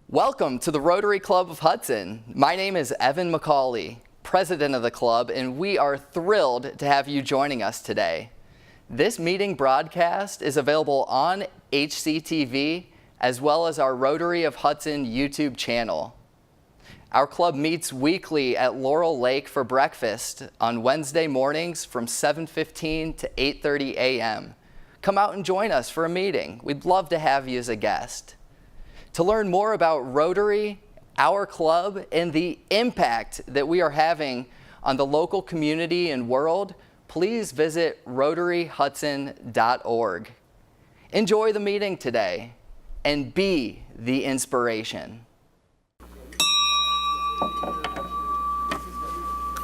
Welcome to the Rotary Club of Hudson. My name is Evan McCauley, president of the club, and we are thrilled to have you joining us today. This meeting broadcast is available on HCTV as well as our Rotary of Hudson YouTube channel. Our club meets weekly at Laurel Lake for breakfast on Wednesday mornings from 7:15 to 8:30 a.m. Come out and join us for a meeting. We'd love to have you as a guest. To learn more about Rotary, our club, and the impact that we are having on the local community and world, please visit rotaryhudson.org. Enjoy the meeting today and be the inspiration.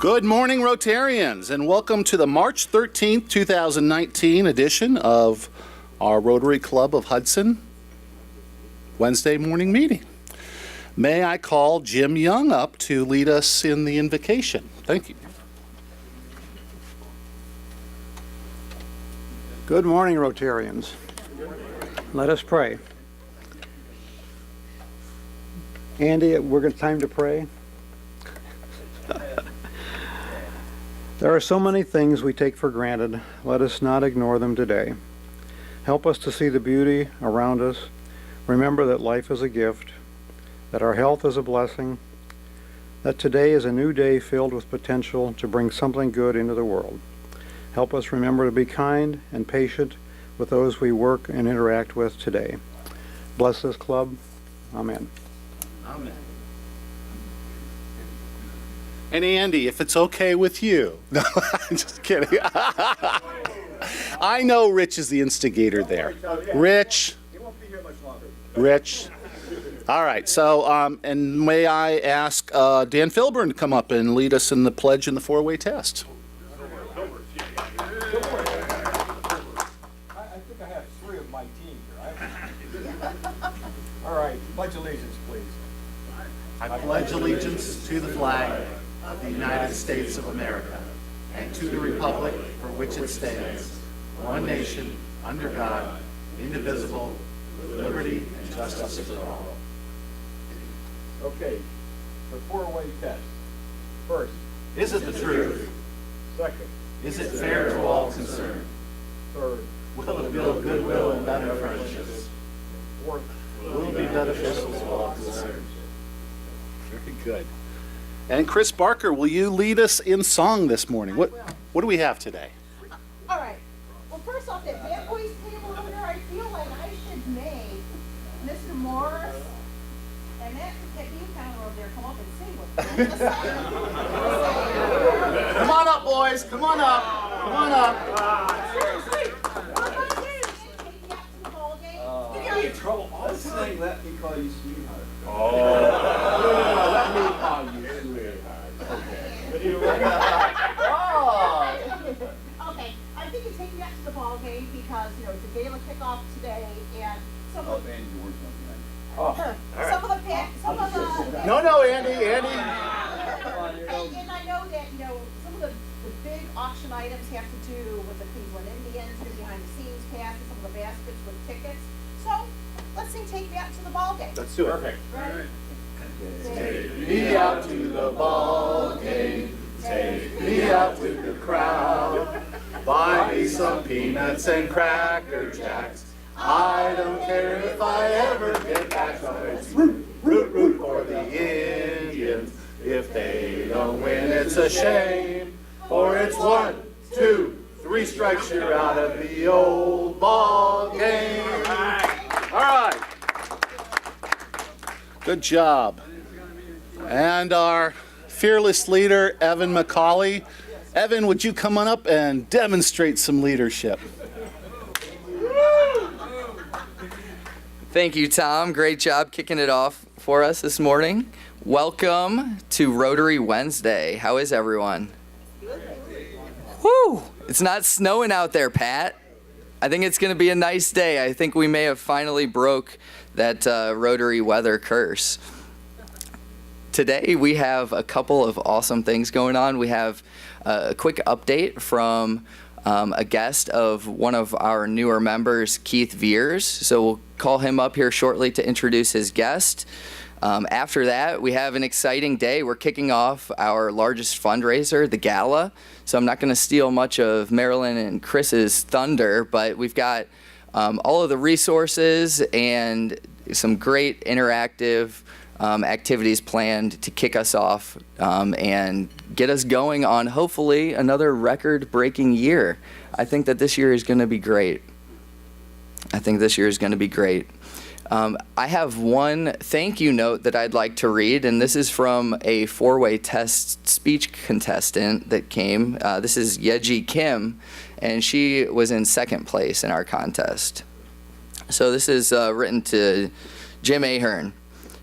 Good morning, Rotarians, and welcome to the March 13th, 2019 edition of our Rotary Club of Hudson Wednesday morning meeting. May I call Jim Young up to lead us in the invocation. Thank you. Good morning, Rotarians. Let us pray. Andy, we're time to pray. There are so many things we take for granted. Let us not ignore them today. Help us to see the beauty around us. Remember that life is a gift, that our health is a blessing, that today is a new day filled with potential to bring something good into the world. Help us remember to be kind and patient with those we work and interact with today. Bless this club. Amen. Amen. And Andy, if it's okay with you. No, I'm just kidding. I know Rich is the instigator there. Rich. Rich. All right, so, and may I ask Dan Filburn to come up and lead us in the pledge and the four-way test. I think I have three of my team here. All right, pledge allegiance, please. I pledge allegiance to the flag of the United States of America and to the republic for which it stands, one nation, under God, indivisible, with liberty and justice for all. Okay, the four-way test. First. Is it the truth? Second. Is it fair to all concerned? Third. Will it build goodwill and better friendships? Fourth. Will it be beneficial to all concerned? Very good. And Chris Barker, will you lead us in song this morning? What do we have today? All right. Well, first off, that bad boys table over there, I feel like I should make Mr. Morris and that bean counter over there come up and sing with me. Come on up, boys. Come on up. Come on up. Seriously, what am I doing? Take me out to the ball game. You're in trouble. I'll sing Let Me Call You Sweetheart. Oh. Let me call you sweetheart. Okay. Okay, I think you take me out to the ball game because, you know, it's a gala kickoff today and some of the... Some of the... No, Andy. And I know that, you know, some of the big auction items have to do with the Cleveland Indians, the behind-the-scenes passes, some of the baskets with tickets. So, let's sing Take Me Out to the Ball Game. Let's do it. Perfect. Right? Take me out to the ball game. Take me out with the crowd. Buy me some peanuts and Cracker Jacks. I don't care if I ever get back. So it's root for the Indians. If they don't win, it's a shame. Or it's 1, 2, 3 strikes, you're out of the old ball game. All right. Good job. And our fearless leader, Evan McCauley. Evan, would you come on up and demonstrate some leadership? Thank you, Tom. Great job kicking it off for us this morning. Welcome to Rotary Wednesday. How is everyone? Woo! It's not snowing out there, Pat. I think it's going to be a nice day. I think we may have finally broke that Rotary weather curse. Today we have a couple of awesome things going on. We have a quick update from a guest of one of our newer members, Keith Veers. So we'll call him up here shortly to introduce his guest. After that, we have an exciting day. We're kicking off our largest fundraiser, the Gala. So I'm not going to steal much of Marilyn and Chris's thunder, but we've got all of the resources and some great interactive activities planned to kick us off and get us going on hopefully another record-breaking year. I think that this year is going to be great. I have one thank you note that I'd like to read, and this is from a four-way test speech contestant that came. This is Yeji Kim, and she was in second place in our contest. So this is written to Jim Ahern.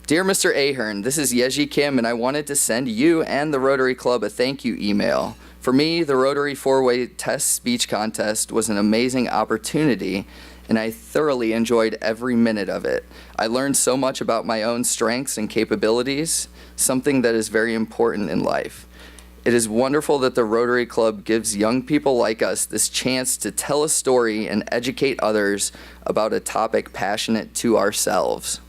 Dear Mr. Ahern, this is Yeji Kim, and I wanted to send you and the Rotary Club a thank you email. For me, the Rotary four-way test speech contest was an amazing opportunity, and I thoroughly enjoyed every minute of it. I learned so much about my own strengths and capabilities, something that is very important in life. It is wonderful that the Rotary Club gives young people like us this chance to tell a story and educate others about a topic passionate to ourselves.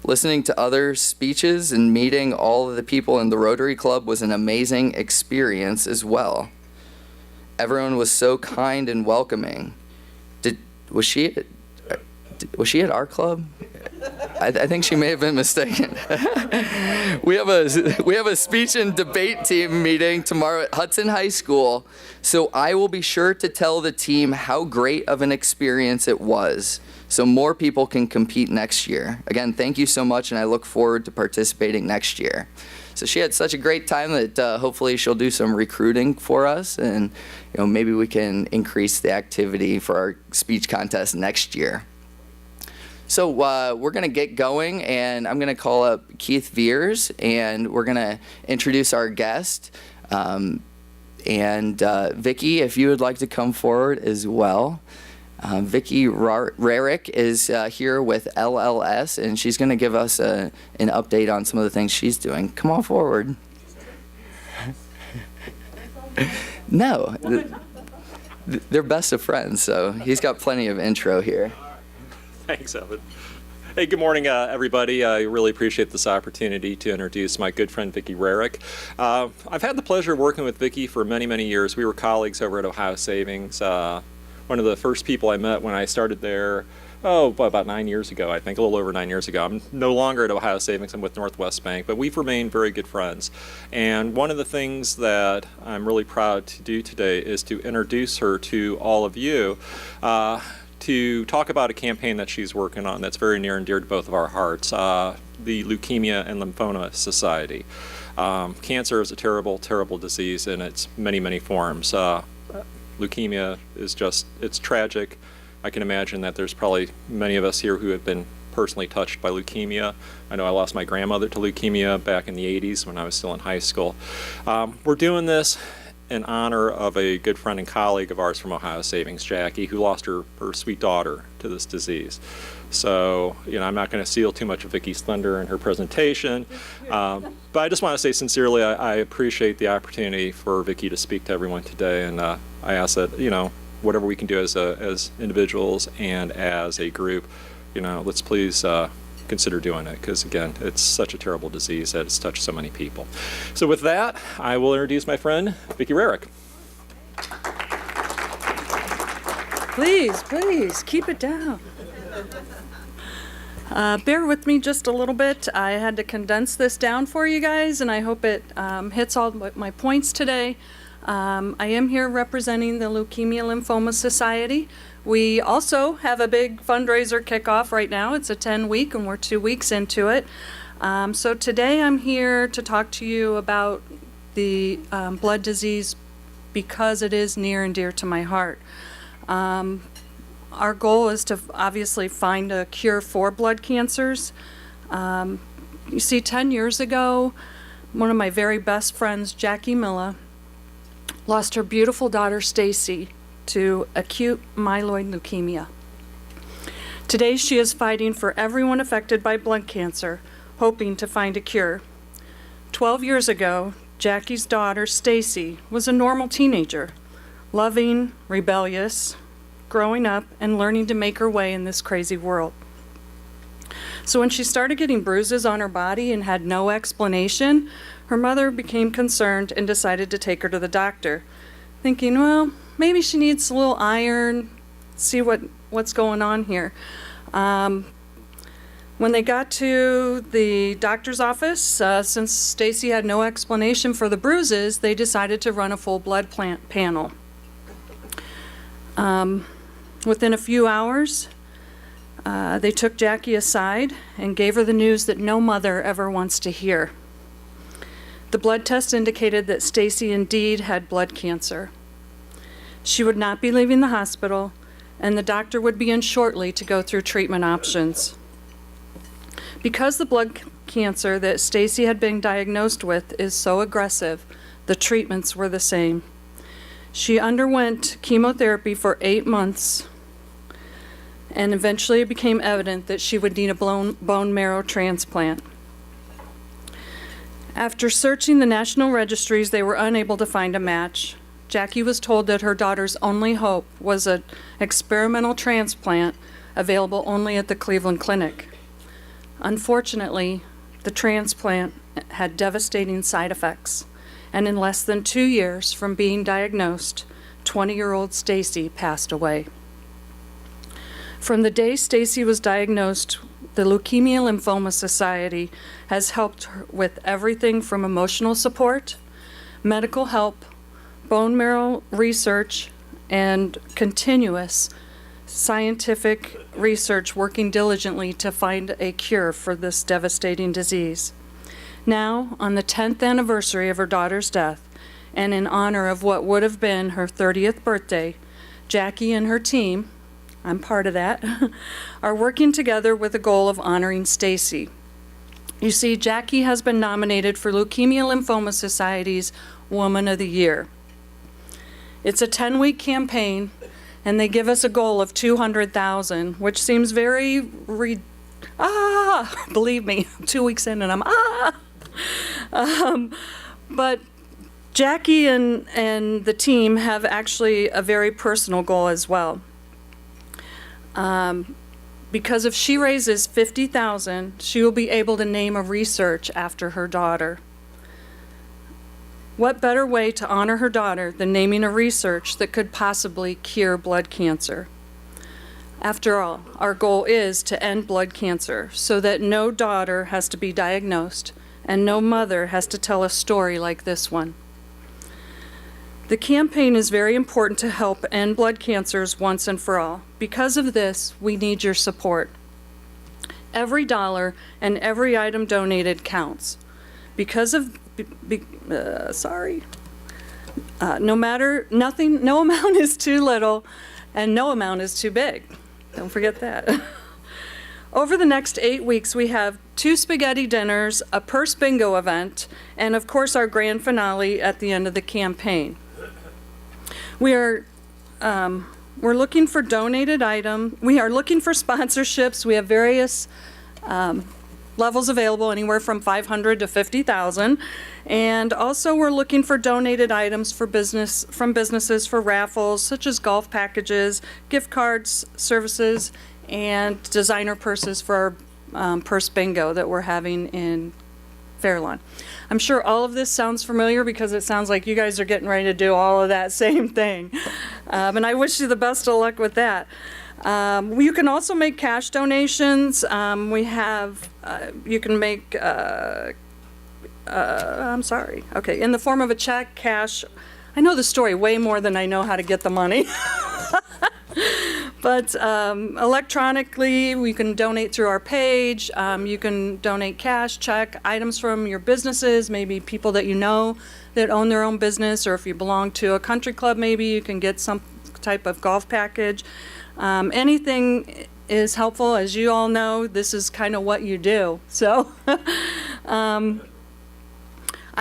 Listening to others' speeches and meeting all of the people in the Rotary Club was an amazing experience as well. Everyone was so kind and welcoming. Was she at our club? I think she may have been mistaken. We have a speech and debate team meeting tomorrow at Hudson High School, so I will be sure to tell the team how great of an experience it was, so more people can compete next year. Again, thank you so much, and I look forward to participating next year. So she had such a great time that hopefully she'll do some recruiting for us, and maybe we can increase the activity for our speech contest next year. So we're going to get going, and I'm going to call up Keith Veers, and we're going to introduce our guest. And Vicki, if you would like to come forward as well. Vicki Rarick is here with LLS, and she's going to give us an update on some of the things she's doing. Come on forward. No, they're best of friends, so he's got plenty of intro here. Thanks, Evan. Hey, good morning, everybody. I really appreciate this opportunity to introduce my good friend, Vicki Rarick. I've had the pleasure of working with Vicki for many, many years. We were colleagues over at Ohio Savings. One of the first people I met when I started there, about 9 years ago, I think, a little over 9 years ago. I'm no longer at Ohio Savings, I'm with Northwest Bank, but we've remained very good friends. And one of the things that I'm really proud to do today is to introduce her to all of you to talk about a campaign that she's working on that's very near and dear to both of our hearts, the Leukemia and Lymphoma Society. Cancer is a terrible, terrible disease in its many, many forms. Leukemia is it's tragic. I can imagine that there's probably many of us here who have been personally touched by leukemia. I know I lost my grandmother to leukemia back in the 80s when I was still in high school. We're doing this in honor of a good friend and colleague of ours from Ohio Savings, Jackie, who lost her sweet daughter to this disease. So, I'm not going to steal too much of Vicki's thunder in her presentation, but I just want to say sincerely, I appreciate the opportunity for Vicki to speak to everyone today, and I ask that, whatever we can do as individuals and as a group, let's please consider doing it, because again, it's such a terrible disease that it's touched so many people. So with that, I will introduce my friend, Vicki Rarick. Please, keep it down. Bear with me just a little bit. I had to condense this down for you guys, and I hope it hits all my points today. I am here representing the Leukemia Lymphoma Society. We also have a big fundraiser kickoff right now. It's a 10-week, and we're 2 weeks into it. So today I'm here to talk to you about the blood disease because it is near and dear to my heart. Our goal is to obviously find a cure for blood cancers. You see, 10 years ago, one of my very best friends, Jackie Milla, lost her beautiful daughter, Stacy, to acute myeloid leukemia. Today, she is fighting for everyone affected by blood cancer, hoping to find a cure. 12 years ago, Jackie's daughter, Stacy, was a normal teenager, loving, rebellious, growing up and learning to make her way in this crazy world. So when she started getting bruises on her body and had no explanation, her mother became concerned and decided to take her to the doctor, thinking, well, maybe she needs a little iron, see what's going on here. When they got to the doctor's office, since Stacy had no explanation for the bruises, they decided to run a full blood panel. Within a few hours, they took Jackie aside and gave her the news that no mother ever wants to hear. The blood test indicated that Stacy indeed had blood cancer. She would not be leaving the hospital, and the doctor would be in shortly to go through treatment options. Because the blood cancer that Stacy had been diagnosed with is so aggressive, the treatments were the same. She underwent chemotherapy for 8 months, and eventually it became evident that she would need a bone marrow transplant. After searching the national registries, they were unable to find a match. Jackie was told that her daughter's only hope was an experimental transplant available only at the Cleveland Clinic. Unfortunately, the transplant had devastating side effects, and in less than 2 years from being diagnosed, 20-year-old Stacy passed away. From the day Stacy was diagnosed, the Leukemia Lymphoma Society has helped her with everything from emotional support, medical help, bone marrow research, and continuous scientific research, working diligently to find a cure for this devastating disease. Now, on the 10th anniversary of her daughter's death, and in honor of what would have been her 30th birthday, Jackie and her team, I'm part of that, are working together with the goal of honoring Stacy. You see, Jackie has been nominated for Leukemia Lymphoma Society's Woman of the Year. It's a 10-week campaign, and they give us a goal of $200,000, which seems very, believe me, 2 weeks in and I'm, but Jackie and the team have actually a very personal goal as well. Because if she raises $50,000, she will be able to name a research after her daughter. What better way to honor her daughter than naming a research that could possibly cure blood cancer? After all, our goal is to end blood cancer so that no daughter has to be diagnosed and no mother has to tell a story like this one. The campaign is very important to help end blood cancers once and for all. Because of this, we need your support. Every dollar and every item donated counts. Because of no amount is too little and no amount is too big. Don't forget that. Over the next 8 weeks, we have 2 spaghetti dinners, a purse bingo event, and of course our grand finale at the end of the campaign. We're looking for donated items. We are looking for sponsorships. We have various levels available, anywhere from $500 to $50,000, and also we're looking for donated items from businesses for raffles such as golf packages, gift cards, services, and designer purses for our purse bingo that we're having in Fairlawn. I'm sure all of this sounds familiar because it sounds like you guys are getting ready to do all of that same thing, and I wish you the best of luck with that. You can also make cash donations. You can make, in the form of a check, cash. I know the story way more than I know how to get the money. But electronically, we can donate through our page. You can donate cash, check, items from your businesses, maybe people that you know that own their own business, or if you belong to a country club, maybe you can get some type of golf package. Anything is helpful. As you all know, this is kind of what you do. So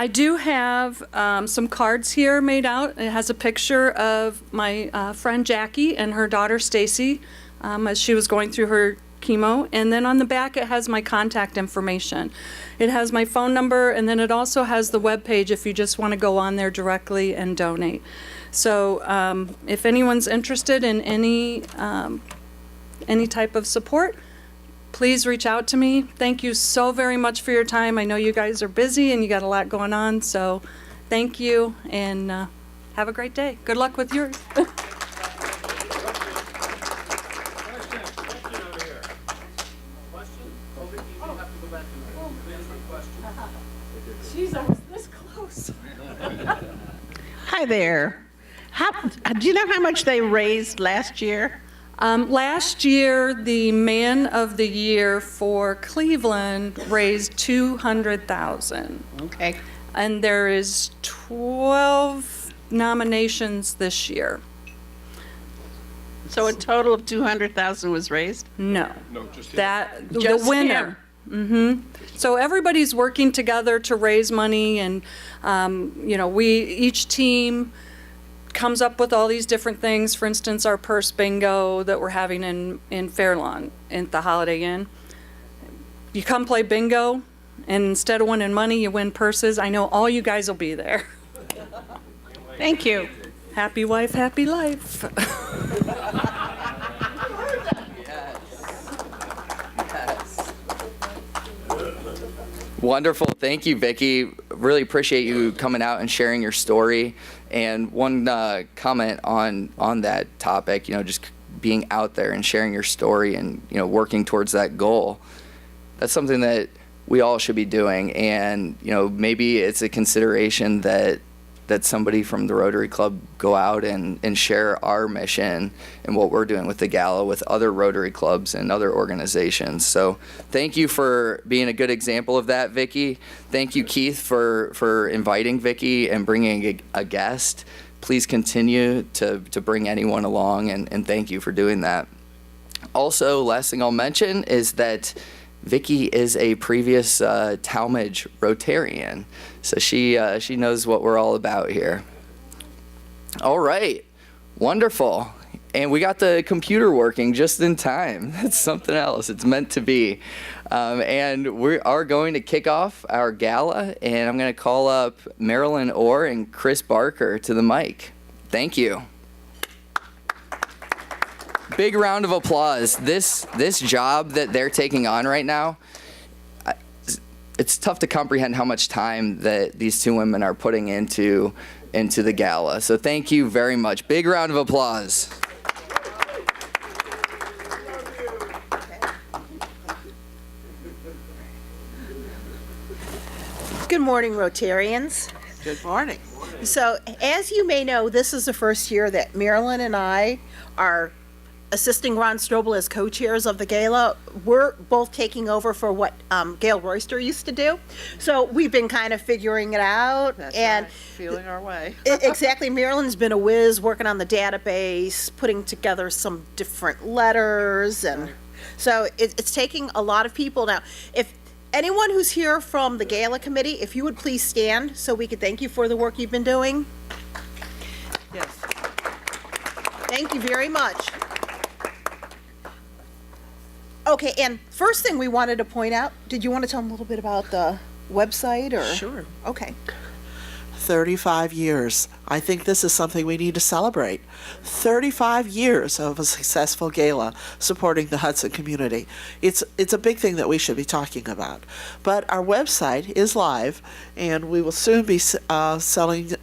I do have some cards here made out. It has a picture of my friend Jackie and her daughter Stacy as she was going through her chemo. And then on the back it has my contact information. It has my phone number, and then it also has the web page if you just want to go on there directly and donate. So if anyone's interested in any type of support, please reach out to me. Thank you so very much for your time. I know you guys are busy and you got a lot going on, so thank you, and have a great day. Good luck with yours. Jeez, I was this close. Hi there. Do you know how much they raised last year? Last year, the Man of the Year for Cleveland raised $200,000. Okay. And there is 12 nominations this year. So a total of 200,000 was raised? No. No, just him. That, the Just winner. So everybody's working together to raise money, and, each team comes up with all these different things. For instance, our purse bingo that we're having in Fairlawn at the Holiday Inn. You come play bingo, and instead of winning money, you win purses. I know all you guys will be there. Thank you. Happy wife, happy life. Wonderful. Thank you, Vicki. Really appreciate you coming out and sharing your story. And one comment on that topic, just being out there and sharing your story and, working towards that goal. That's something that we all should be doing. And, maybe it's a consideration that somebody from the Rotary Club go out and share our mission and what we're doing with the gala with other Rotary clubs and other organizations. So thank you for being a good example of that, Vicki. Thank you, Keith, for inviting Vicki and bringing a guest. Please continue to bring anyone along, and thank you for doing that. Also, last thing I'll mention is that Vicki is a previous Talmadge Rotarian, so she knows what we're all about here. All right, wonderful. And we got the computer working just in time. That's something else. It's meant to be. And we are going to kick off our gala, and I'm going to call up Marilyn Orr and Chris Barker to the mic. Thank you. Big round of applause. This job that they're taking on right now, it's tough to comprehend how much time that these two women are putting into the gala. So thank you very much. Big round of applause. Good morning, Rotarians. Good morning. So, as you may know, this is the first year that Marilyn and I are assisting Ron Strobel as co-chairs of the gala. We're both taking over for what Gail Royster used to do. So we've been kind of figuring it out. That's and right. Feeling our way. Exactly. Marilyn's been a whiz working on the database, putting together some different letters. And so it's taking a lot of people. Now, if anyone who's here from the gala committee, if you would please stand so we could thank you for the work you've been doing. Yes. Thank you very much. Okay, and first thing we wanted to point out, did you want to tell them a little bit about the website or? Sure. Okay. 35 years. I think this is something we need to celebrate. 35 years of a successful gala supporting the Hudson community. It's a big thing that we should be talking about. But our website is live, and we will soon be selling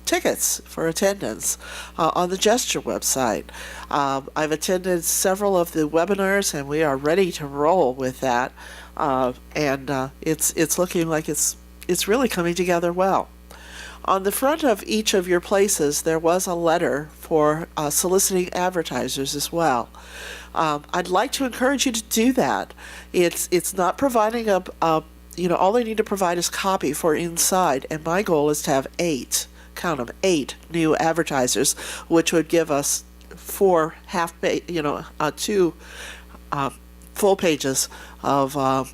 tickets for attendance on the Gesture website. I've attended several of the webinars, and we are ready to roll with that. It's looking like it's really coming together well. On the front of each of your places, there was a letter for soliciting advertisers as well. I'd like to encourage you to do that. It's not providing all they need to provide is copy for inside, and my goal is to have 8 new advertisers, which would give us 4 2 full pages of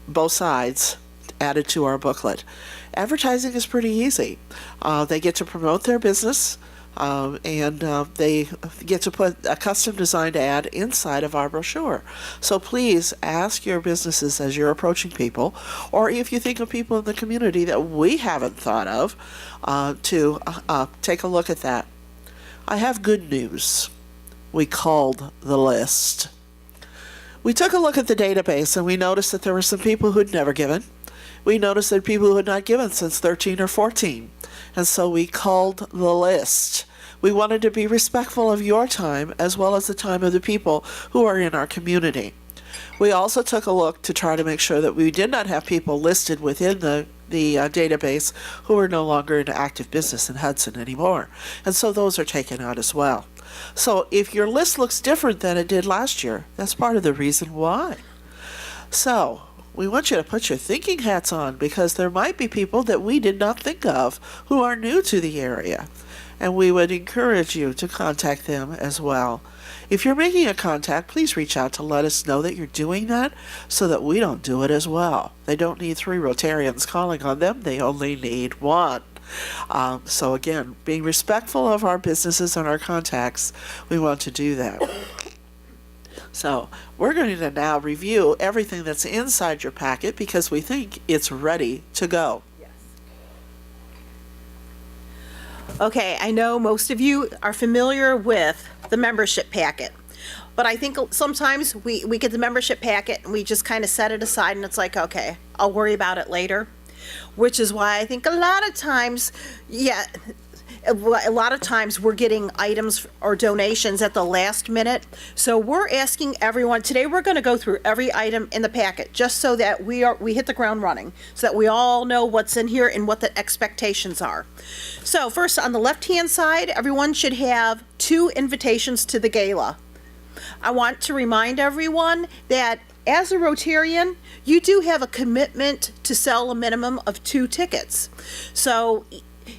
both sides added to our booklet. Advertising is pretty easy. They get to promote their business, and they get to put a custom designed ad inside of our brochure. So please ask your businesses as you're approaching people, or if you think of people in the community that we haven't thought of, to take a look at that. I have good news. We called the list. We took a look at the database and we noticed that there were some people who'd never given. We noticed that people who had not given since 13 or 14. And so we culled the list. We wanted to be respectful of your time as well as the time of the people who are in our community. We also took a look to try to make sure that we did not have people listed within the database who are no longer in active business in Hudson anymore. And so those are taken out as well. So if your list looks different than it did last year, that's part of the reason why. So we want you to put your thinking hats on, because there might be people that we did not think of who are new to the area. And we would encourage you to contact them as well. If you're making a contact, please reach out to let us know that you're doing that so that we don't do it as well. They don't need 3 Rotarians calling on them. They only need 1. So again, being respectful of our businesses and our contacts, we want to do that. So we're going to now review everything that's inside your packet because we think it's ready to go. Okay, I know most of you are familiar with the membership packet, but I think sometimes we get the membership packet and we just kind of set it aside and it's like, okay, I'll worry about it later, which is why I think a lot of times we're getting items or donations at the last minute. So we're asking everyone, today we're going to go through every item in the packet just so that we hit the ground running, so that we all know what's in here and what the expectations are. So first, on the left-hand side, everyone should have 2 invitations to the gala. I want to remind everyone that as a Rotarian, you do have a commitment to sell a minimum of 2 tickets. So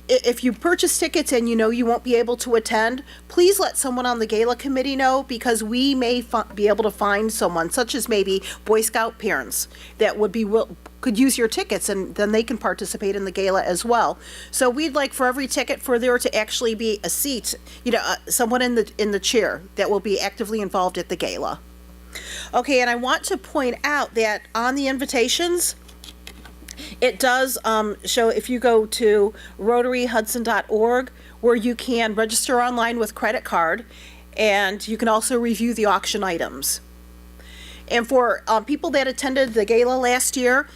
if you purchase tickets and you know you won't be able to attend, please let someone on the gala committee know, because we may be able to find someone, such as maybe Boy Scout parents, that could use your tickets, and then they can participate in the gala as well. So we'd like for every ticket for there to actually be a seat, someone in the chair that will be actively involved at the gala. Okay, and I want to point out that on the invitations, it does show, if you go to rotaryhudson.org, where you can register online with credit card, and you can also review the auction items. And for people that attended the gala last year,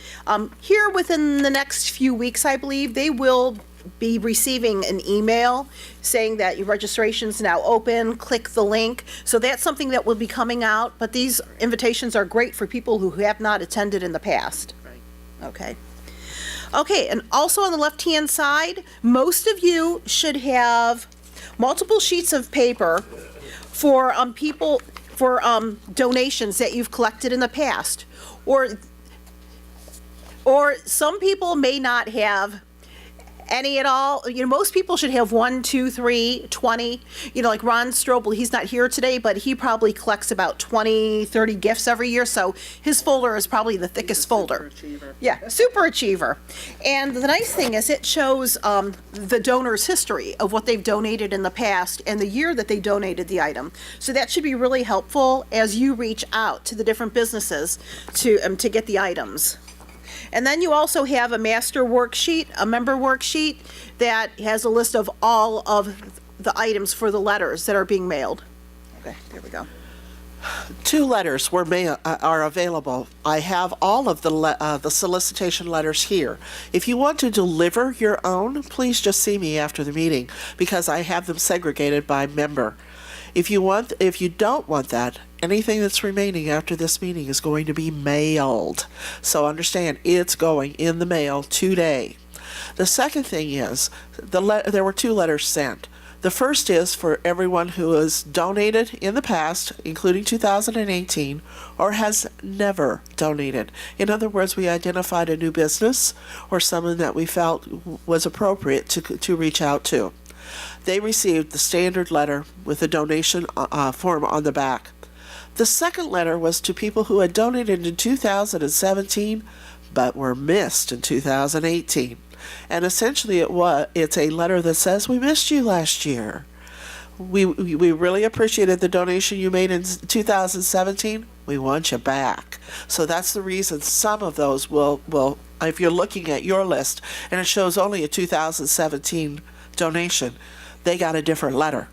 here within the next few weeks, I believe, they will be receiving an email saying that your registration is now open, click the link. So that's something that will be coming out, but these invitations are great for people who have not attended in the past. Right. Okay, and also on the left-hand side, most of you should have multiple sheets of paper for donations that you've collected in the past, or some people may not have any at all. Most people should have 1, 2, 3, 20. Like Ron Strobel, he's not here today, but he probably collects about 20, 30 gifts every year. So his folder is probably the thickest folder. Yeah, super achiever. And the nice thing is it shows the donor's history of what they've donated in the past and the year that they donated the item. So that should be really helpful as you reach out to the different businesses to get the items. And then you also have a master worksheet, a member worksheet, that has a list of all of the items for the letters that are being mailed. Okay, there we go. 2 letters are available. I have all of the solicitation letters here. If you want to deliver your own, please just see me after the meeting, because I have them segregated by member. If you don't want that, anything that's remaining after this meeting is going to be mailed. So understand, it's going in the mail today. The second thing is, there were 2 letters sent. The first is for everyone who has donated in the past, including 2018, or has never donated. In other words, we identified a new business or someone that we felt was appropriate to reach out to. They received the standard letter with a donation form on the back. The second letter was to people who had donated in 2017 but were missed in 2018. And essentially it's a letter that says, we missed you last year. We really appreciated the donation you made in 2017. We want you back. So that's the reason some of those will, if you're looking at your list and it shows only a 2017 donation, they got a different letter.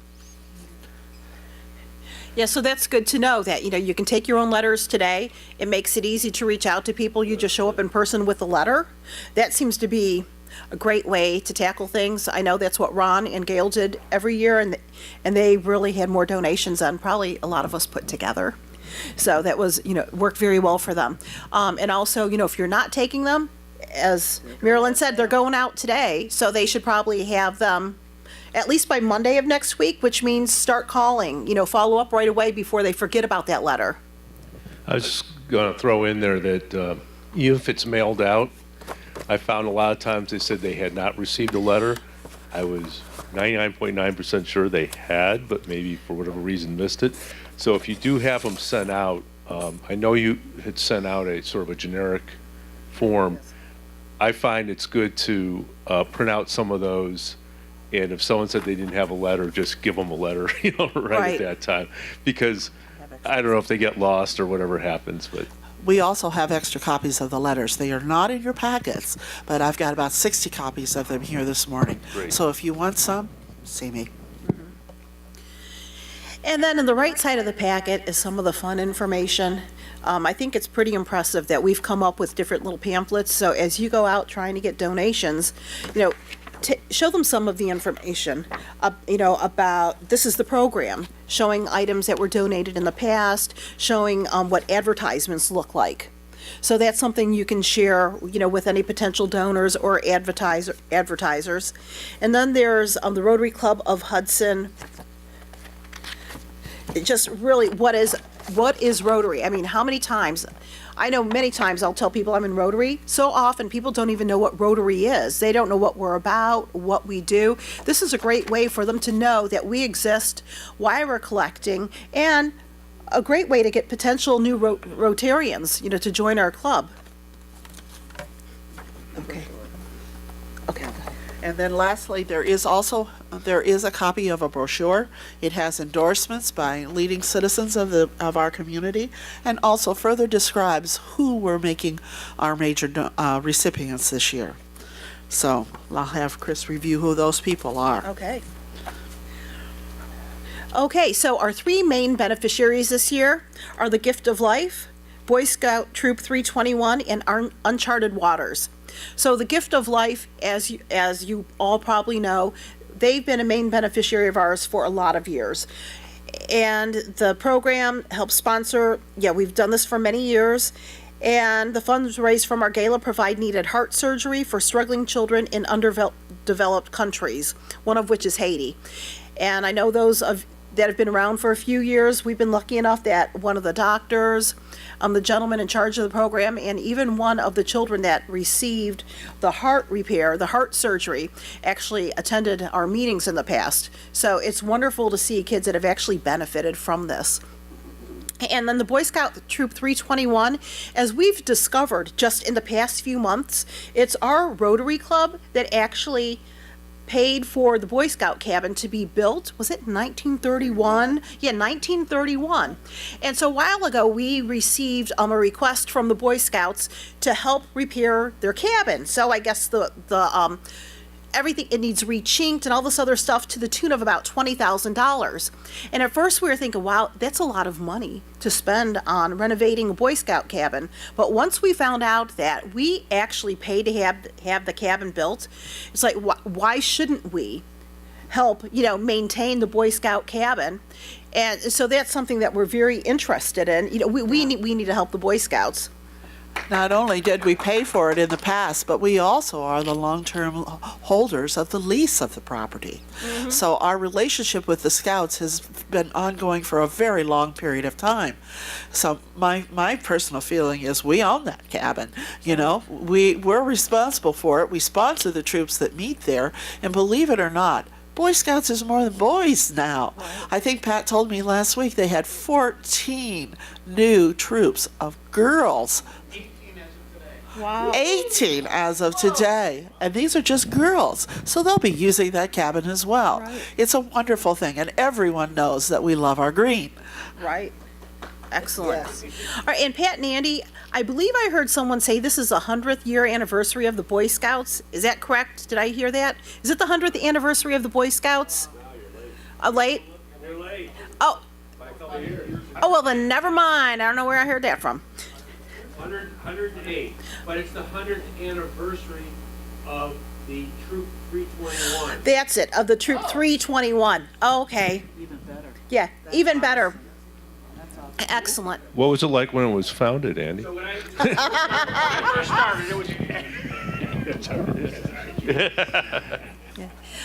Yeah, so that's good to know that, you can take your own letters today. It makes it easy to reach out to people. You just show up in person with a letter. That seems to be a great way to tackle things. I know that's what Ron and Gail did every year, and they really had more donations than probably a lot of us put together. So that was, worked very well for them. And also, if you're not taking them, as Marilyn said, they're going out today, so they should probably have them at least by Monday of next week, which means start calling, follow up right away before they forget about that letter. I was just going to throw in there that even if it's mailed out, I found a lot of times they said they had not received a letter. I was 99.9% sure they had, but maybe for whatever reason missed it. So if you do have them sent out, I know you had sent out a sort of a generic form. I find it's good to print out some of those, and if someone said they didn't have a letter, just give them a letter, right at that time, because I don't know if they get lost or whatever happens, but. We also have extra copies of the letters. They are not in your packets, but I've got about 60 copies of them here this morning. Great. So if you want some, see me. And then on the right side of the packet is some of the fun information. I think it's pretty impressive that we've come up with different little pamphlets. So as you go out trying to get donations, show them some of the information, about this is the program, showing items that were donated in the past, showing what advertisements look like. So that's something you can share, with any potential donors or advertisers. And then there's the Rotary Club of Hudson. Just really, what is Rotary? I mean, how many times? I know many times I'll tell people I'm in Rotary. So often people don't even know what Rotary is. They don't know what we're about, what we do. This is a great way for them to know that we exist, why we're collecting, and a great way to get potential new Rotarians, to join our club. Okay. And then lastly, there is a copy of a brochure. It has endorsements by leading citizens of our community, and also further describes who we're making our major recipients this year. So I'll have Chris review who those people are. Okay, so our three main beneficiaries this year are the Gift of Life, Boy Scout Troop 321, and Uncharted Waters. So the Gift of Life, as you all probably know, they've been a main beneficiary of ours for a lot of years. And the program helps sponsor, we've done this for many years, and the funds raised from our gala provide needed heart surgery for struggling children in underdeveloped countries, one of which is Haiti. And I know those that have been around for a few years, we've been lucky enough that one of the doctors, the gentleman in charge of the program, and even one of the children that received the heart repair, the heart surgery, actually attended our meetings in the past. So it's wonderful to see kids that have actually benefited from this. And then the Boy Scout Troop 321, as we've discovered just in the past few months, it's our Rotary Club that actually paid for the Boy Scout cabin to be built. Was it 1931? Yeah, 1931. And so a while ago, we received a request from the Boy Scouts to help repair their cabin. So I guess the everything, it needs rechinked and all this other stuff to the tune of about $20,000. And at first we were thinking, wow, that's a lot of money to spend on renovating a Boy Scout cabin. But once we found out that we actually paid to have the cabin built, it's like, why shouldn't we help, maintain the Boy Scout cabin? And so that's something that we're very interested in. We need to help the Boy Scouts. Not only did we pay for it in the past, but we also are the long-term holders of the lease of the property. Mm-hmm. So our relationship with the Scouts has been ongoing for a very long period of time. So my personal feeling is we own that cabin. We're responsible for it. We sponsor the troops that meet there, and believe it or not, Boy Scouts is more than boys now. Right. I think Pat told me last week they had 14 new troops of girls. 18 as of today. Wow. 18 as of today. And these are just girls. So they'll be using that cabin as well. Right. It's a wonderful thing, and everyone knows that we love our green. Right. Excellent. Yes. All right, and Pat and Andy, I believe I heard someone say this is the 100th year anniversary of the Boy Scouts. Is that correct? Did I hear that? Is it the 100th anniversary of the Boy Scouts? No, you're late. Late? You're late. Oh. By a couple Oh, well, then never mind. I don't know where I heard that from. 108, but it's the 100th anniversary of the Troop 321. That's it, of the Troop 321. Oh, okay. Even better. Yeah, even better. Excellent. What was it like when it was founded, Andy? So when I first started, it was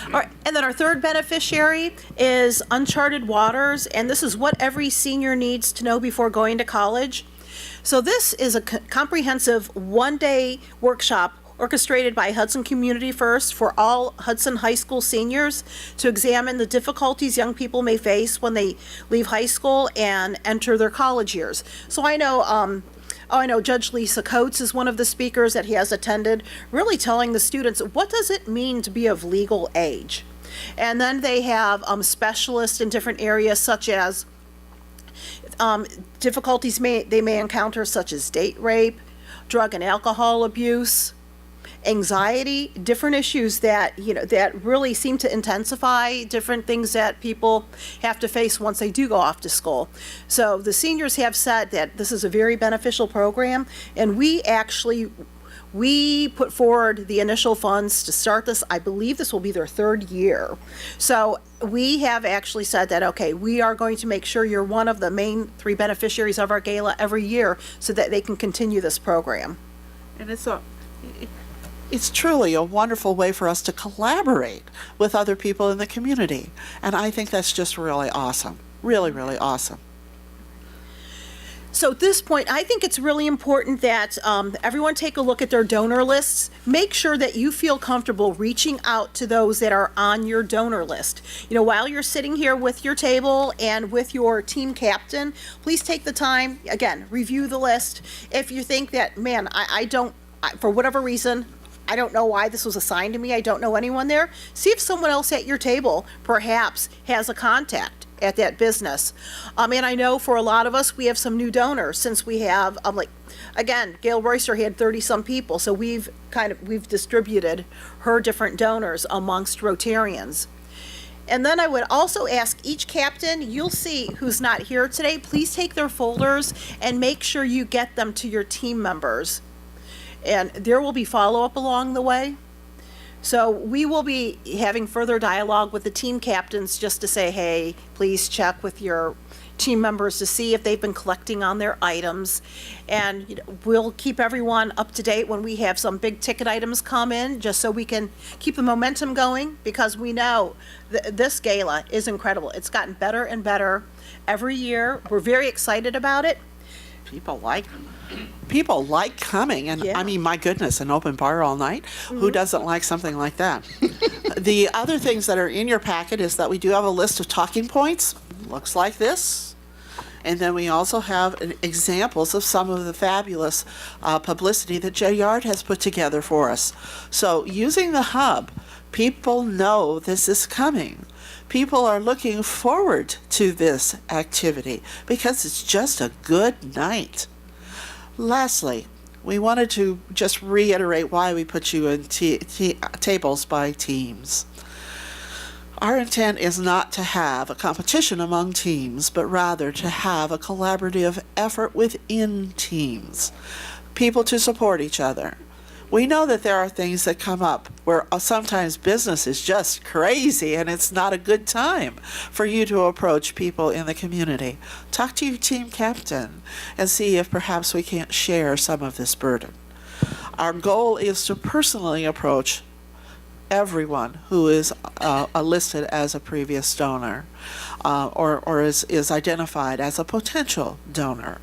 All right, and then our third beneficiary is Uncharted Waters, and this is what every senior needs to know before going to college. So this is a comprehensive one-day workshop orchestrated by Hudson Community First for all Hudson High School seniors to examine the difficulties young people may face when they leave high school and enter their college years. So I know Judge Lisa Coates is one of the speakers that he has attended, really telling the students, what does it mean to be of legal age? And then they have specialists in different areas such as difficulties they may encounter such as date rape, drug and alcohol abuse, anxiety, different issues that, that really seem to intensify, different things that people have to face once they do go off to school. So the seniors have said that this is a very beneficial program, and we put forward the initial funds to start this. I believe this will be their third year. So we have actually said that, okay, we are going to make sure you're one of the main 3 beneficiaries of our gala every year so that they can continue this program. And it's truly a wonderful way for us to collaborate with other people in the community. And I think that's just really awesome. Really, really awesome. So at this point, I think it's really important that everyone take a look at their donor lists. Make sure that you feel comfortable reaching out to those that are on your donor list. While you're sitting here with your table and with your team captain, please take the time, again, review the list. If you think that, man, for whatever reason, I don't know why this was assigned to me, I don't know anyone there, see if someone else at your table perhaps has a contact at that business. And I know for a lot of us, we have some new donors since we have, again, Gail Royster had 30-some people, so we've distributed her different donors amongst Rotarians. And then I would also ask each captain, you'll see who's not here today, please take their folders and make sure you get them to your team members. And there will be follow-up along the way. So we will be having further dialogue with the team captains just to say, hey, please check with your team members to see if they've been collecting on their items. And we'll keep everyone up to date when we have some big ticket items come in, just so we can keep the momentum going, because we know this gala is incredible. It's gotten better and better every year. We're very excited about it. People like coming, and Yeah. I mean, my goodness, an open bar all night. Who doesn't like something like that? The other things that are in your packet is that we do have a list of talking points. Looks like this. And then we also have examples of some of the fabulous publicity that Jay Yard has put together for us. So using the hub, people know this is coming. People are looking forward to this activity because it's just a good night. Lastly, we wanted to just reiterate why we put you in tables by teams. Our intent is not to have a competition among teams, but rather to have a collaborative effort within teams, people to support each other. We know that there are things that come up where sometimes business is just crazy and it's not a good time for you to approach people in the community. Talk to your team captain and see if perhaps we can't share some of this burden. Our goal is to personally approach everyone who is listed as a previous donor or is identified as a potential donor.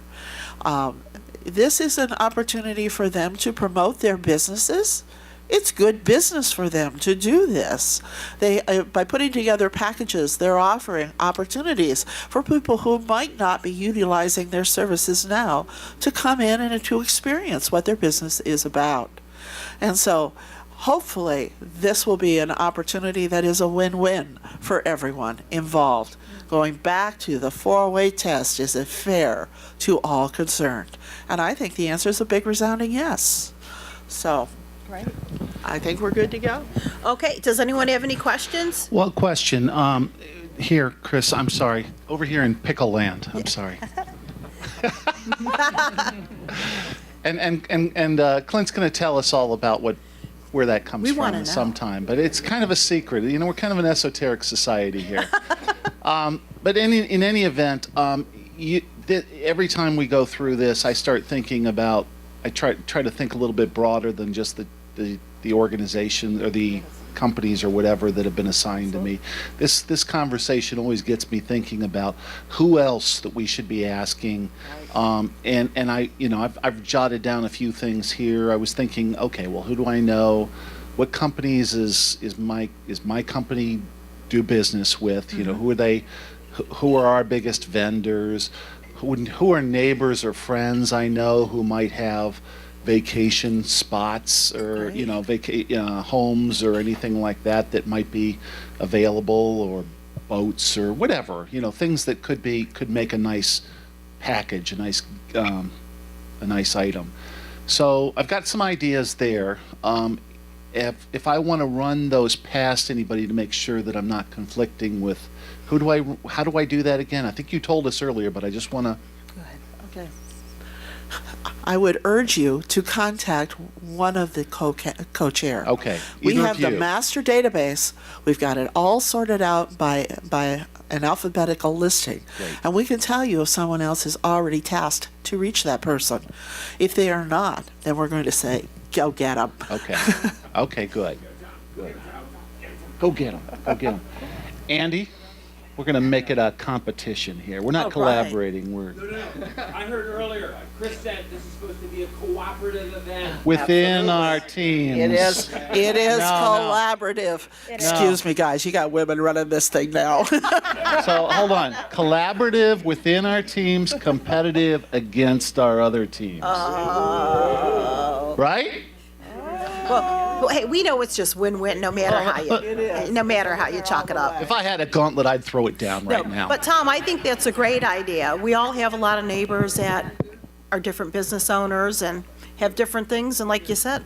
This is an opportunity for them to promote their businesses. It's good business for them to do this. They, by putting together packages, they're offering opportunities for people who might not be utilizing their services now to come in and to experience what their business is about. And so, hopefully, this will be an opportunity that is a win-win for everyone involved. Going back to the 4-way test, is it fair to all concerned? And I think the answer is a big resounding yes. So, Right. I think we're good to go. Okay, does anyone have any questions? Well, question. here, Chris, I'm sorry. Over here in Pickle Land, I'm sorry. And Clint's going to tell us all about where that comes We wanna from know. sometime. But it's kind of a secret. You know, we're kind of an esoteric society here. But in any event, every time we go through this, I start thinking about. I try to think a little bit broader than just the organization or the companies or whatever that have been assigned to me. This conversation always gets me thinking about who else that we should be asking. And I've jotted down a few things here. I was thinking, okay, well, who do I know? What companies is my company do business with? You know, who are they? Who are our biggest vendors? Who are neighbors or friends I know who might have vacation spots or homes or anything like that might be available, or boats or whatever, things that could make a nice package, a nice item. So I've got some ideas there. If I want to run those past anybody to make sure that I'm not conflicting with, how do I do that again? I think you told us earlier, but I just want to. Okay. I would urge you to contact one of the co-chair. Okay. We Either have of the you. master database. We've got it all sorted out by an alphabetical listing. Great. And we can tell you if someone else is already tasked to reach that person. If they are not, then we're going to say, go get them. Okay. Okay, good. Go get them. Go get them. Andy, we're going to make it a competition here. We're not collaborating. We're No. I heard earlier, Chris said this is supposed to be a cooperative event. within our teams. It is No. collaborative. Excuse me, guys. You got women running this thing now. So hold on. Collaborative within our teams, competitive against our other teams. Right? Well, hey, we know it's just win-win no matter how you chalk it up. If I had a gauntlet, I'd throw it down right now. But Tom, I think that's a great idea. We all have a lot of neighbors that are different business owners and have different things, and like you said.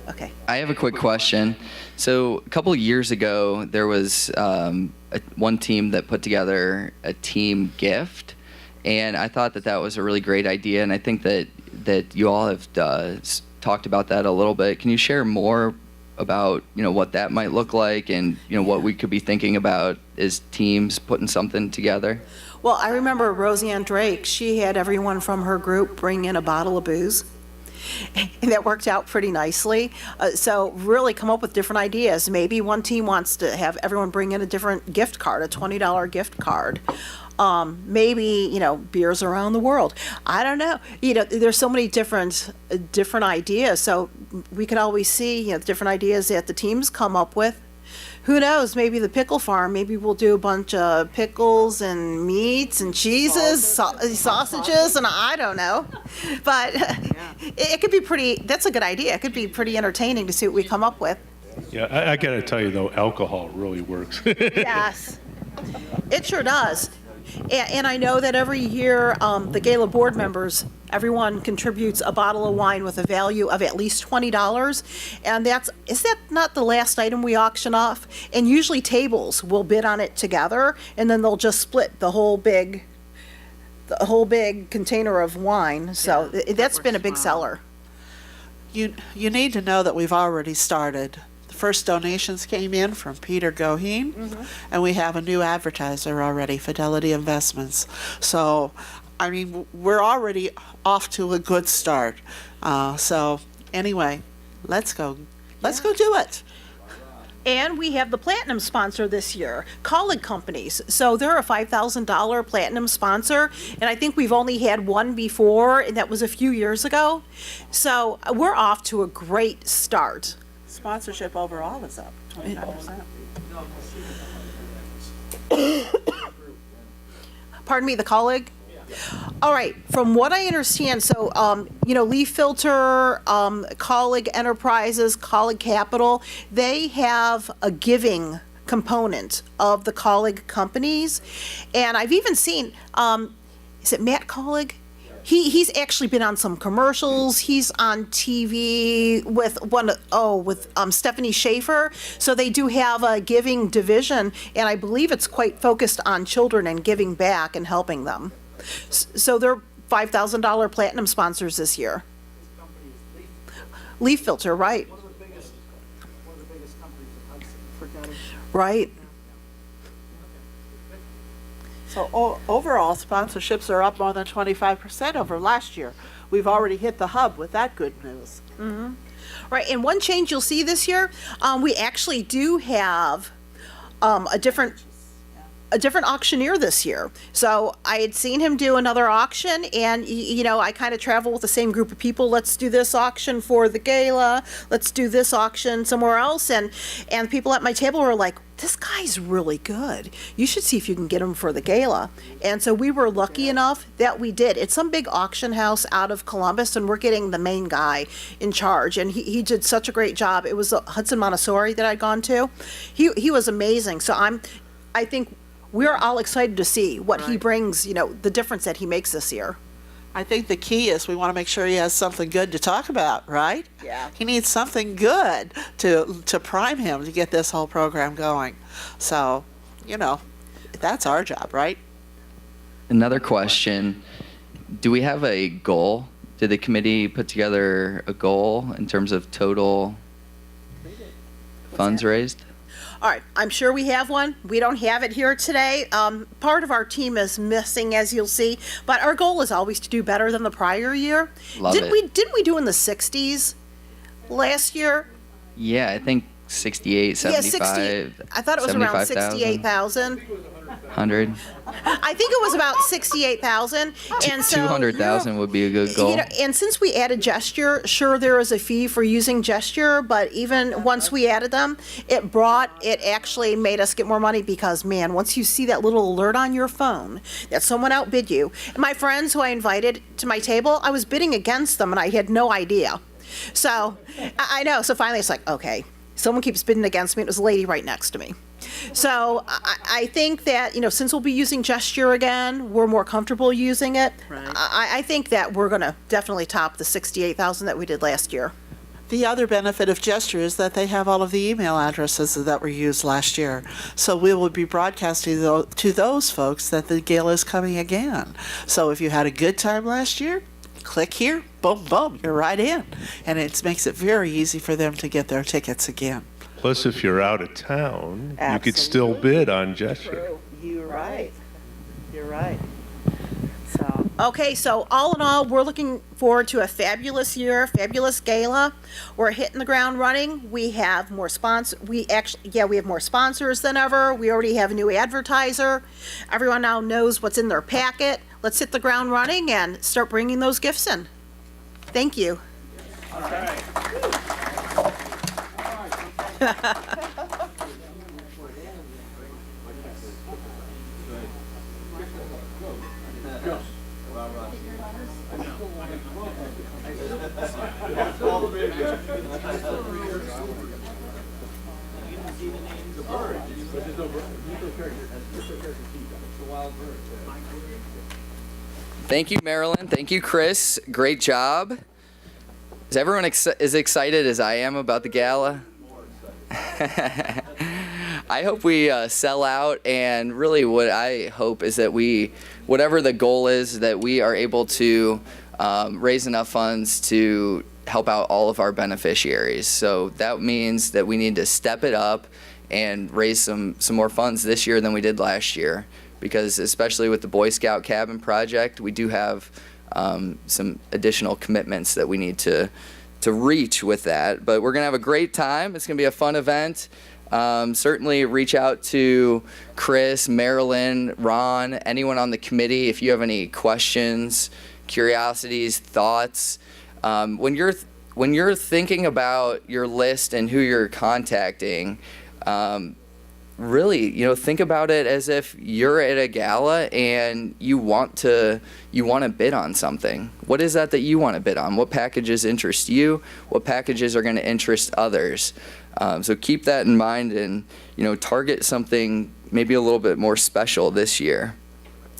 Okay. I have a quick question. So a couple of years ago, there was one team that put together a team gift, and I thought that was a really great idea, and I think that you all have talked about that a little bit. Can you share more about what that might look like, and what we could be thinking about as teams putting something together? Well, I remember Roseanne Drake, she had everyone from her group bring in a bottle of booze. And that worked out pretty nicely. So really come up with different ideas. Maybe one team wants to have everyone bring in a different gift card, a $20 gift card. Maybe, beers around the world. I don't know. There's so many different ideas. So we can always see, different ideas that the teams come up with. Who knows? Maybe the pickle farm. Maybe we'll do a bunch of pickles and meats and cheeses, sausages, and I don't know. But it could be pretty. That's a good idea. It could be pretty entertaining to see what we come up with. Yeah, I got to tell you, though, alcohol really works. Yes, it sure does. And I know that every year, the Gala board members, everyone contributes a bottle of wine with a value of at least $20. And is that not the last item we auction off? And usually tables will bid on it together, and then they'll just split the whole big container of wine. So that's been a big seller. You need to know that we've already started. The first donations came in from Peter Goheen, and we have a new advertiser already, Fidelity Investments. So, I mean, we're already off to a good start. So, anyway, let's go do it. And we have the platinum sponsor this year, Colleague Companies. So they're a $5,000 platinum sponsor, and I think we've only had one before, and that was a few years ago. So we're off to a great start. Sponsorship overall is up 25%. Pardon me, the Colleague? All right, from what I understand, so, Leaf Filter, Colleague Enterprises, Colleague Capital, they have a giving component of the Colleague companies. And I've even seen, is it Matt Colleague? He's actually been on some commercials. He's on TV with Stephanie Schaefer. So they do have a giving division, and I believe it's quite focused on children and giving back and helping them. So they're $5,000 platinum sponsors this year. Leaf Filter, right? One of the biggest companies in Hudson for gutters. Right. So overall, sponsorships are up more than 25% over last year. We've already hit the hub with that good news. Right, and one change you'll see this year, we actually do have a different auctioneer this year. So I had seen him do another auction, and I kind of travel with the same group of people. Let's do this auction for the gala. Let's do this auction somewhere else. And people at my table were like, this guy's really good. You should see if you can get him for the gala. And so we were lucky enough that we did. It's some big auction house out of Columbus, and we're getting the main guy in charge. And he did such a great job. It was Hudson Montessori that I'd gone to. He was amazing. So I think we're all excited to see what he brings, the difference that he makes this year. I think the key is we want to make sure he has something good to talk about, right? Yeah. He needs something good to prime him to get this whole program going. So, that's our job, right? Another question, do we have a goal? Did the committee put together a goal in terms of total funds raised? All right, I'm sure we have one. We don't have it here today. Part of our team is missing, as you'll see, but our goal is always to do better than the prior year. Didn't we do in the 60s last year? Yeah, I think 68, 75. I thought it was around 68,000. 100. I think it was about 68,000. And so 200,000 would be a good goal. And since we added gesture, sure, there is a fee for using gesture, but even once we added them, it actually made us get more money because, man, once you see that little alert on your phone that someone outbid you, and my friends who I invited to my table, I was bidding against them and I had no idea. So I know. So finally it's like, okay, someone keeps bidding against me. It was a lady right next to me. So I think that, since we'll be using gesture again, we're more comfortable using it. Right. I think that we're going to definitely top the 68,000 that we did last year. The other benefit of gesture is that they have all of the email addresses that were used last year. So we will be broadcasting to those folks that the gala is coming again. So if you had a good time last year, click here, boom, boom, you're right in. And it makes it very easy for them to get their tickets again. Plus, if you're out of town, you could still Absolutely. bid on gesture. You're right. You're right. Okay, so all in all, we're looking forward to a fabulous year, fabulous gala. We're hitting the ground running. We have more we have more sponsors than ever. We already have a new advertiser. Everyone now knows what's in their packet. Let's hit the ground running and start bringing those gifts in. Thank you. All right. Thank you, Marilyn. Thank you, Chris. Great job. Is everyone as excited as I am about the gala? I hope we sell out, and really what I hope is that whatever the goal is, that we are able to raise enough funds to help out all of our beneficiaries. So that means that we need to step it up and raise some more funds this year than we did last year, because especially with the Boy Scout Cabin project, we do have some additional commitments that we need to reach with that. But we're gonna have a great time. It's gonna be a fun event. Certainly reach out to Chris, Marilyn, Ron, anyone on the committee if you have any questions, curiosities, thoughts. When you're thinking about your list and who you're contacting, really, think about it as if you're at a gala and you want to bid on something. What is that you want to bid on? What packages interest you? What packages are going to interest others? So keep that in mind and, target something maybe a little bit more special this year.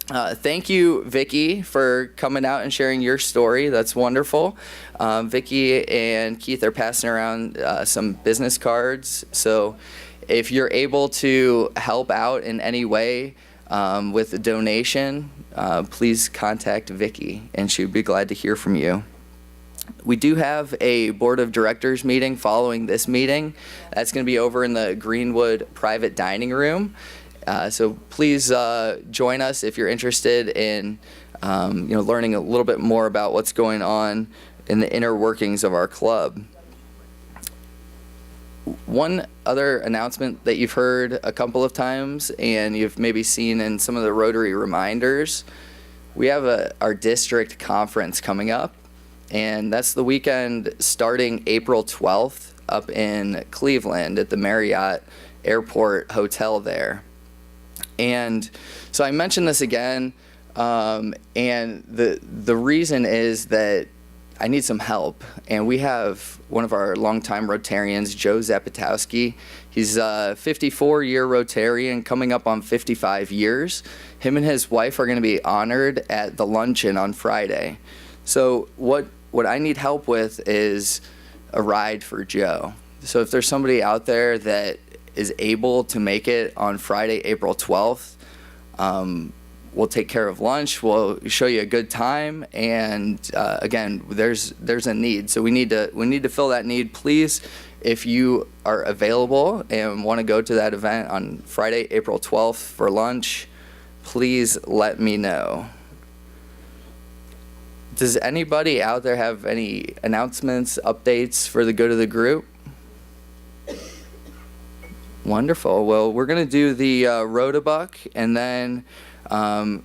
Thank you, Vicki, for coming out and sharing your story. That's wonderful. Vicki and Keith are passing around some business cards. So if you're able to help out in any way with a donation, please contact Vicki, and she would be glad to hear from you. We do have a board of directors meeting following this meeting. That's going to be over in the Greenwood private dining room. So please join us if you're interested in learning a little bit more about what's going on in the inner workings of our club. One other announcement that you've heard a couple of times and you've maybe seen in some of the Rotary reminders, we have our district conference coming up, and that's the weekend starting April 12th up in Cleveland at the Marriott Airport Hotel there. And so I mentioned this again, and the reason is that I need some help. And we have one of our longtime Rotarians, Joe Zapatowski. He's a 54-year Rotarian coming up on 55 years. Him and his wife are going to be honored at the luncheon on Friday. So what I need help with is a ride for Joe. So if there's somebody out there that is able to make it on Friday, April 12th, we'll take care of lunch. We'll show you a good time, and again, there's a need. So we need to fill that need. Please, if you are available and want to go to that event on Friday, April 12th for lunch, please let me know. Does anybody out there have any announcements, updates for the good of the group? Wonderful. Well, we're going to do the Rotabuck, and then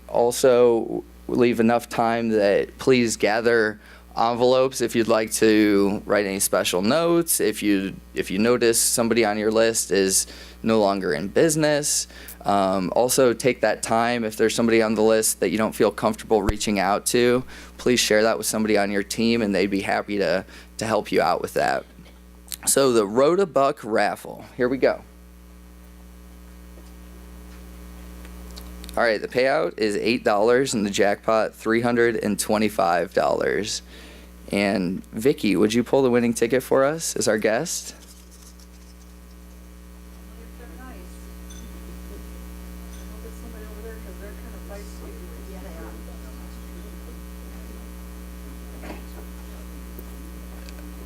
also leave enough time that please gather envelopes if you'd like to write any special notes. If you notice somebody on your list is no longer in business, also take that time. If there's somebody on the list that you don't feel comfortable reaching out to, please share that with somebody on your team, and they'd be happy to help you out with that. So the Rotabuck raffle. Here we go. All right, the payout is $8 and the jackpot $325. And Vicki, would you pull the winning ticket for us as our guest?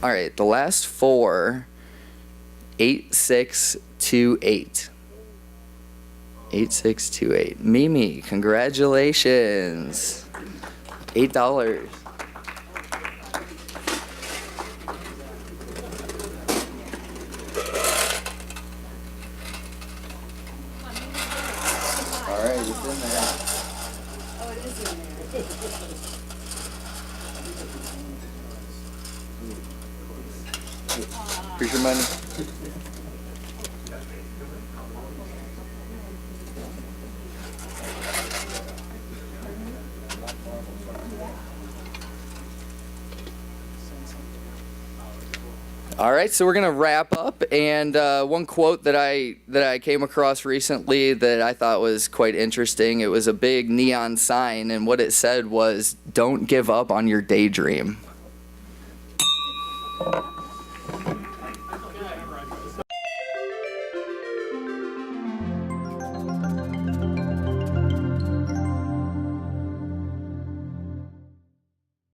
All right, the last four, 8628. 8628. Mimi, congratulations. $8. All right, it's in there. Oh, it is in there. Here's your money. All right, so we're gonna wrap up, and one quote that I came across recently that I thought was quite interesting. It was a big neon sign, and what it said was, "Don't give up on your daydream."